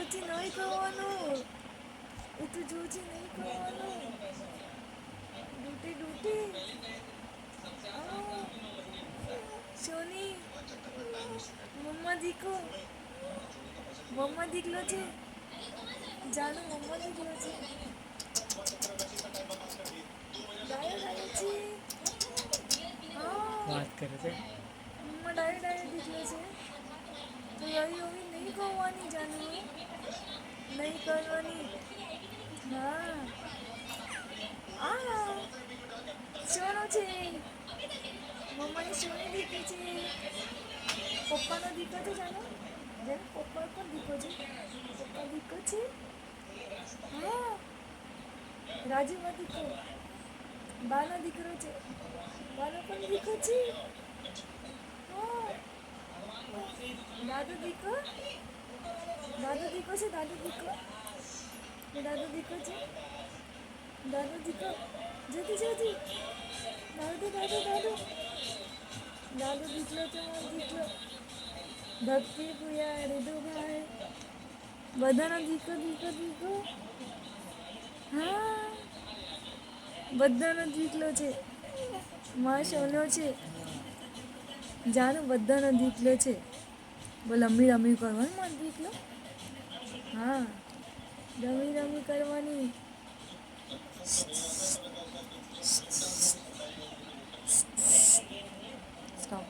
જોરથી નહીં કરવાનું. એ તો જોરથી નહીં કરવાનું. Duty duty. સોની મમ્મા દીકો. મમ્મા દીકલો છે. જાનું મમ્મા દીકલો છે. ડાયો ડાયો છે. વાત કરે છે. મમ્મા ડાયો ડાયો દીકલો છે. તો એવી નહીં કરવાની જાનું. નહીં કરવાની. હા. સોનો છે. મમ્માની સોની દીકરી છે. પપ્પાનો દીકરો છે જાનો. જેને પપ્પા પણ દીકરો છે. પપ્પા દીકરો છે. હા. રાજુમાં દીકરો. બાનો દીકરો છે. બાનો પણ દીકરો છે. હા. દાદુ દીકરો. દાદુ દીકરો છે. દાદુ દીકરો. દાદુ દીકરો છે. દાદુ દીકરો. જલ્દી જલ્દી. દાદુ દાદુ દાદુ. દાદુ દીકરો છે. મારો દીકરો. ભક્તિ પૂયા રીધુભાઈ. બધાનો દીકરો દીકરો દીકરો. હા. બધાનો દીકલો છે. માં સોનો છે. જાનું બધાનો દીકલો છે. બોલ રમી રમી કરવાનું મારો દીકલો. હા. રમી રમી કરવાની. સ્ટોપ.